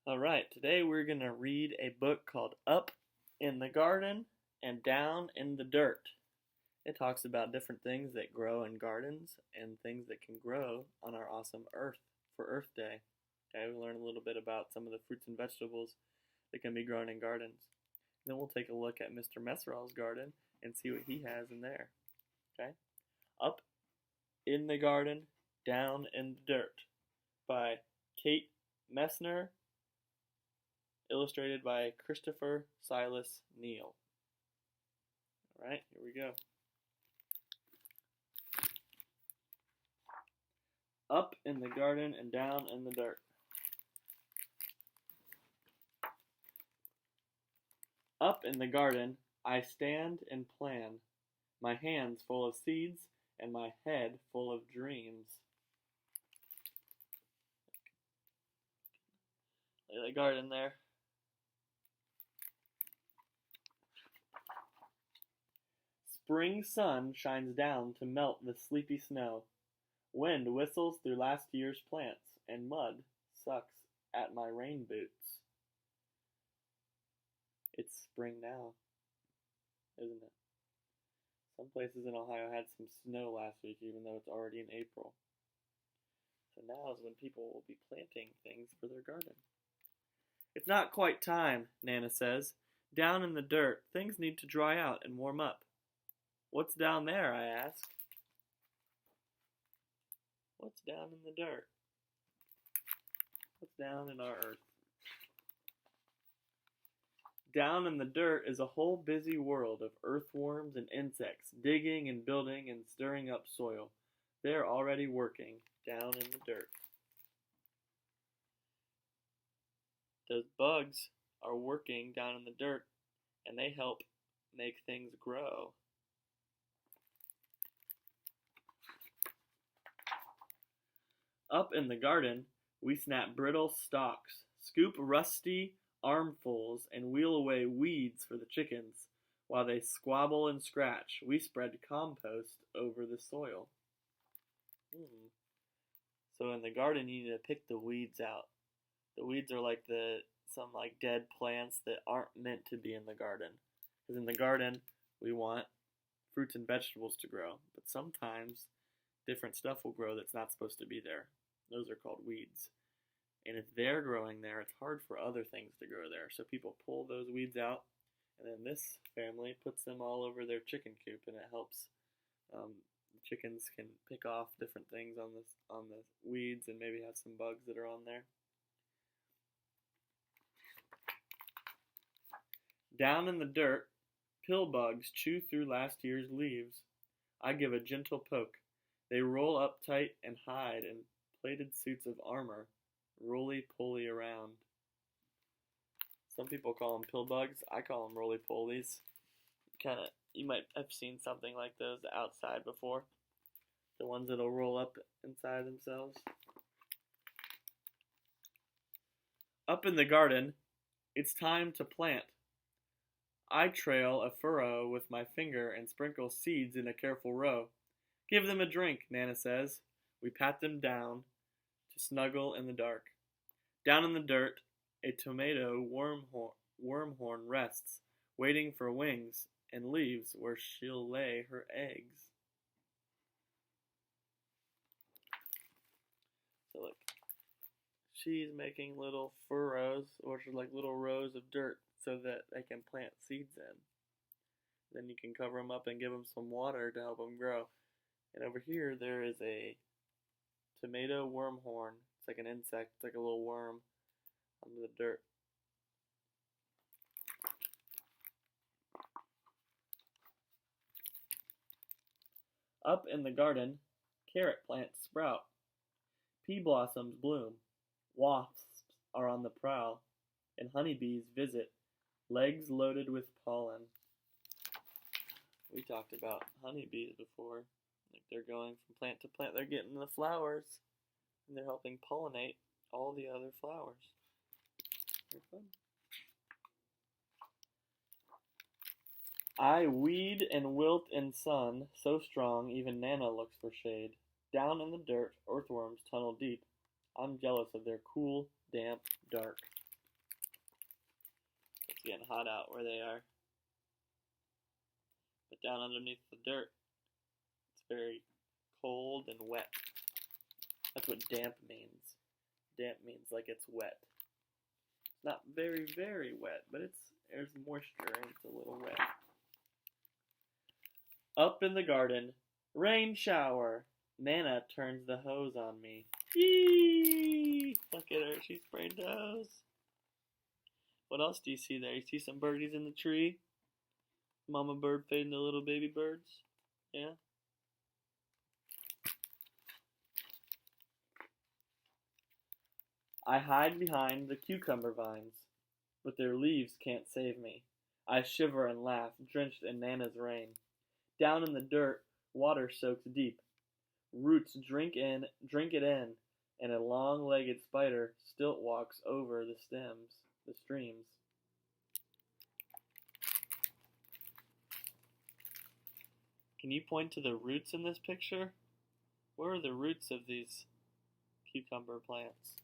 Alright, today we're going to read a book called Up in the Garden and Down in the Dirt. It talks about different things that grow in gardens and things that can grow on our awesome earth for Earth Day. Okay, we'll learn a little bit about some of the fruits and vegetables that can be grown in gardens. Then we'll take a look at Mr. Messerall's garden and see what he has in there. Okay, Up in the Garden, Down in the Dirt by Kate Messner, illustrated by Christopher Silas Neal. Alright, here we go. Up in the garden and down in the dirt. Up in the garden, I stand and plan, my hands full of seeds and my head full of dreams. Look at the garden there. Spring sun shines down to melt the sleepy snow. Wind whistles through last year's plants, and mud sucks at my rain boots. It's spring now, isn't it? Some places in Ohio had some snow last week, even though it's already in April. So now is when people will be planting things for their garden. It's not quite time, Nana says. Down in the dirt, things need to dry out and warm up. What's down there, I ask. What's down in the dirt? What's down in our earth? Down in the dirt is a whole busy world of earthworms and insects, digging and building and stirring up soil. They're already working down in the dirt. Those bugs are working down in the dirt, and they help make things grow. Up in the garden, we snap brittle stalks, scoop rusty armfuls, and wheel away weeds for the chickens. While they squabble and scratch, we spread compost over the soil. So in the garden, you need to pick the weeds out. The weeds are like some dead plants that aren't meant to be in the garden. Because in the garden, we want fruits and vegetables to grow. But sometimes different stuff will grow that's not supposed to be there. Those are called weeds. And if they're growing there, it's hard for other things to grow there. So people pull those weeds out, and then this family puts them all over their chicken coop, and it helps the chickens can pick off different things on the weeds and maybe have some bugs that are on there. Down in the dirt, pill bugs chew through last year's leaves. I give a gentle poke. They roll up tight and hide in plated suits of armor, roly-poly around. Some people call them pill bugs. I call them roly-polies. You might have seen something like those outside before. The ones that'll roll up inside themselves. Up in the garden, it's time to plant. I trail a furrow with my finger and sprinkle seeds in a careful row. Give them a drink, Nana says. We pat them down to snuggle in the dark. Down in the dirt, a tomato wormhorn rests, waiting for wings and leaves where she'll lay her eggs. So look, she's making little furrows, which are like little rows of dirt, so that they can plant seeds in. Then you can cover them up and give them some water to help them grow. And over here, there is a tomato wormhorn. It's like an insect, it's like a little worm under the dirt. Up in the garden, carrot plants sprout. Pea blossoms bloom. Wasps are on the prowl, and honeybees visit, legs loaded with pollen. We talked about honeybees before. Like they're going from plant to plant. They're getting the flowers, and they're helping pollinate all the other flowers. Very fun. I weed and wilt in sun, so strong even Nana looks for shade. Down in the dirt, earthworms tunnel deep. I'm jealous of their cool, damp, dark It's getting hot out where they are. But down underneath the dirt, it's very cold and wet. That's what damp means. Damp means like it's wet. It's not very, very wet, but there's moisture and it's a little wet. Up in the garden, rain shower. Nana turns the hose on me. Yee! Look at her, she's spraying the hose. What else do you see there? You see some birdies in the tree? Mama bird feeding the little baby birds? Yeah? I hide behind the cucumber vines, but their leaves can't save me. I shiver and laugh, drenched in Nana's rain. Down in the dirt, water soaks deep. Roots drink it in, and a long-legged spider stilt walks over the streams. Can you point to the roots in this picture? Where are the roots of these cucumber plants?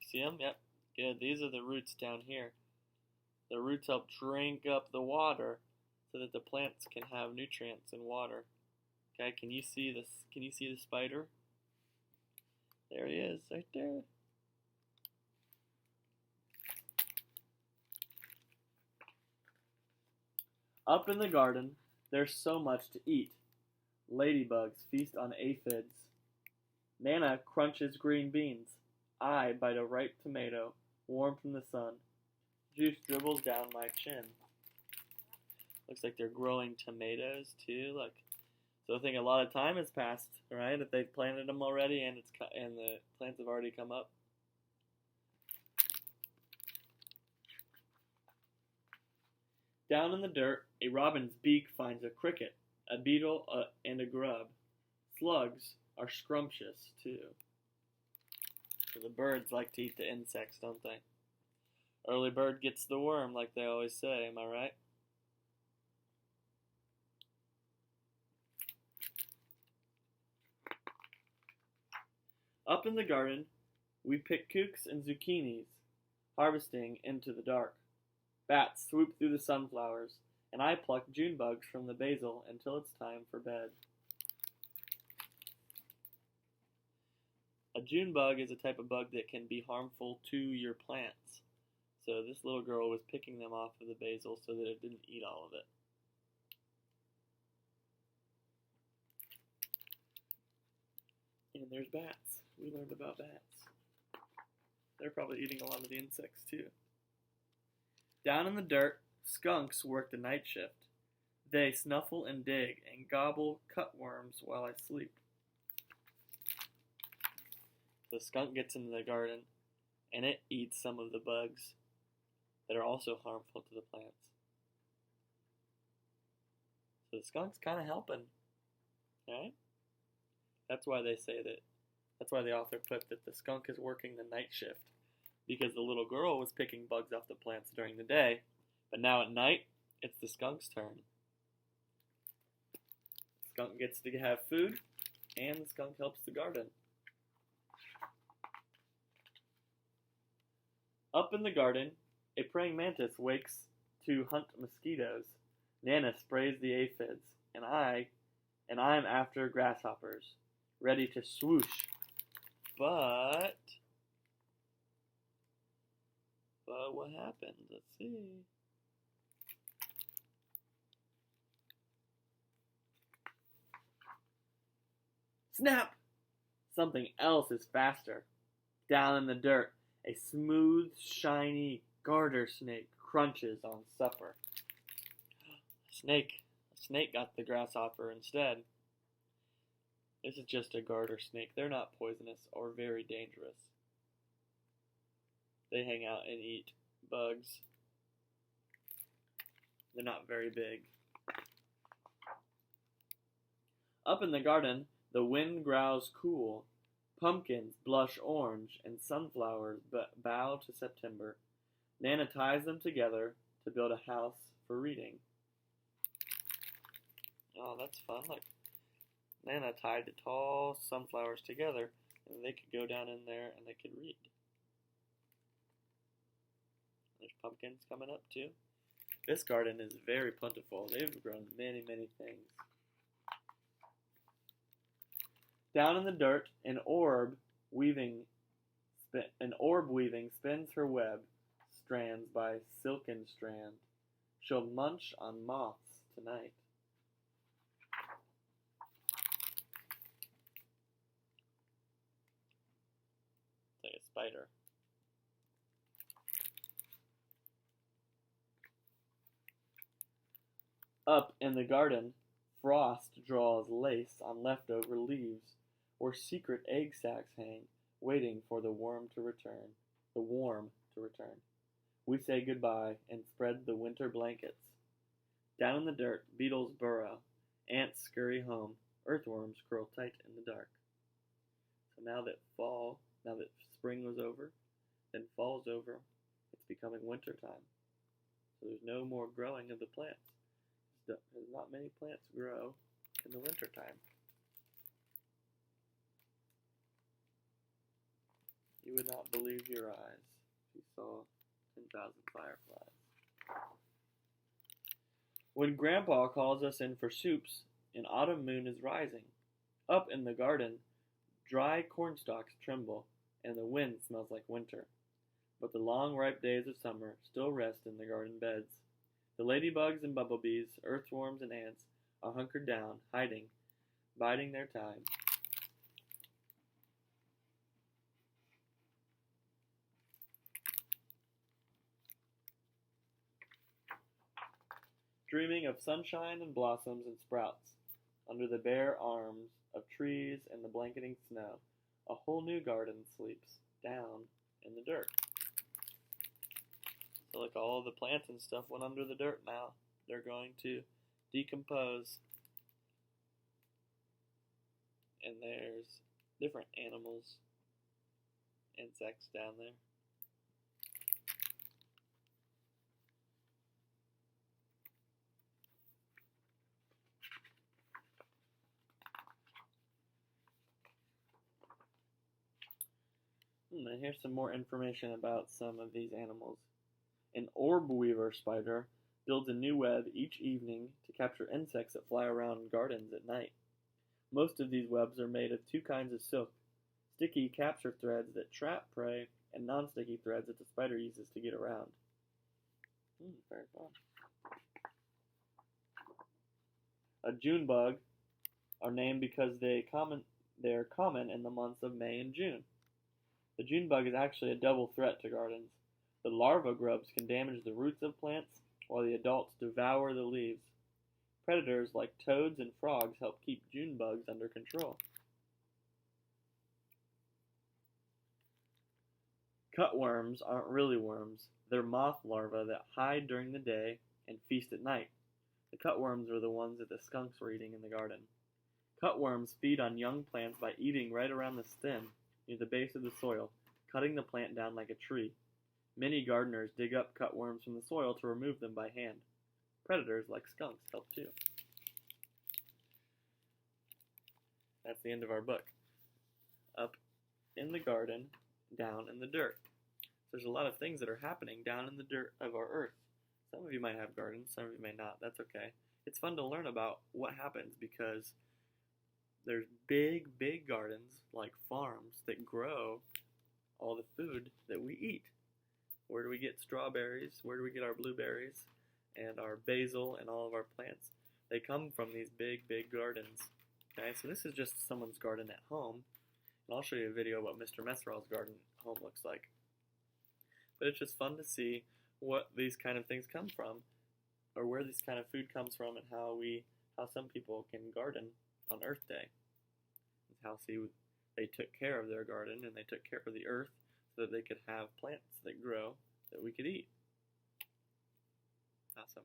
See them? Yep. Good. These are the roots down here. The roots help drink up the water so that the plants can have nutrients and water. Okay, can you see this? Can you see the spider? There he is, right there. Up in the garden, there's so much to eat. Ladybugs feast on aphids. Nana crunches green beans. I bite a ripe tomato, warm from the sun. Juice dribbles down my chin. Looks like they're growing tomatoes too. Look. So I think a lot of time has passed, right? If they've planted them already and the plants have already come up. Down in the dirt, a robin's beak finds a cricket, a beetle, and a grub. Slugs are scrumptious too. So the birds like to eat the insects, don't they? Early bird gets the worm, like they always say. Am I right? Up in the garden, we pick kooks and zucchinis, harvesting into the dark. Bats swoop through the sunflowers, and I pluck June bugs from the basil until it's time for bed. A June bug is a type of bug that can be harmful to your plants. So this little girl was picking them off of the basil so that it didn't eat all of it. And there's bats. We learned about bats. They're probably eating a lot of the insects too. Down in the dirt, skunks work the night shift. They snuffle and dig and gobble cutworms while I sleep. The skunk gets into the garden and it eats some of the bugs that are also harmful to the plants. So the skunk's kind of helping, right? That's why they say that. That's why the author put that the skunk is working the night shift, because the little girl was picking bugs off the plants during the day, but now at night, it's the skunk's turn. The skunk gets to have food, and the skunk helps the garden. Up in the garden, a praying mantis wakes to hunt mosquitoes. Nana sprays the aphids, and I'm after grasshoppers, ready to swoosh. But what happened? Let's see. Snap! Something else is faster. Down in the dirt, a smooth, shiny garter snake crunches on supper. A snake got the grasshopper instead. This is just a garter snake. They're not poisonous or very dangerous. They hang out and eat bugs. They're not very big. Up in the garden, the wind growls cool. Pumpkins blush orange and sunflowers bow to September. Nana ties them together to build a house for reading. Oh, that's fun. Look. Nana tied the tall sunflowers together, and they could go down in there and they could read. pumpkins coming up too. This garden is very plentiful. They've grown many, many things. Down in the dirt, weaving an orb weaving spins her web, strands by silken strand. She'll munch on moths tonight. It's like a spider. Up in the garden, Frost draws lace on leftover leaves, where secret egg sacs hang, waiting for the warm to return. We say goodbye and spread the winter blankets. Down in the dirt, beetles burrow, ants scurry home, earthworms curl tight in the dark. So now that spring was over, then fall's over, it's becoming winter time. So there's no more growing of the plants. There's not many plants grow in the winter time. You would not believe your eyes if you saw 10,000 fireflies. When Grandpa calls us in for soups, an autumn moon is rising. Up in the garden, dry cornstalks tremble, and the wind smells like winter. But the long, ripe days of summer still rest in the garden beds. The ladybugs and bumblebees, earthworms and ants are hunkered down, hiding, biding their time. Dreaming of sunshine and blossoms and sprouts, under the bare arms of trees and the blanketing snow, a whole new garden sleeps down in the dirt. So look, all of the plants and stuff went under the dirt now. They're going to decompose. And there's different animals, insects down there. And here's some more information about some of these animals. An orb weaver spider builds a new web each evening to capture insects that fly around gardens at night. Most of these webs are made of two kinds of silk: sticky capture threads that trap prey, and non-sticky threads that the spider uses to get around. Very fun. A June bug are named because they are common in the months of May and June. The June bug is actually a double threat to gardens. The larva grubs can damage the roots of plants, while the adults devour the leaves. Predators like toads and frogs help keep June bugs under control. Cutworms aren't really worms. They're moth larvae that hide during the day and feast at night. The cutworms are the ones that the skunks were eating in the garden. Cutworms feed on young plants by eating right around the stem, near the base of the soil, cutting the plant down like a tree. Many gardeners dig up cutworms from the soil to remove them by hand. Predators like skunks help too. That's the end of our book. Up in the garden, down in the dirt. There's a lot of things that are happening down in the dirt of our earth. Some of you might have gardens, some of you may not. That's okay. It's fun to learn about what happens because there's big, big gardens like farms that grow all the food that we eat. Where do we get strawberries? Where do we get our blueberries and our basil and all of our plants? They come from these big, big gardens. Okay, so this is just someone's garden at home. And I'll show you a video of what Mr. Messeral's garden at home looks like. But it's just fun to see what these kind of things come from, or where this kind of food comes from, and how some people can garden on Earth Day. How they took care of their garden and they took care of the earth so that they could have plants that grow that we could eat. Awesome.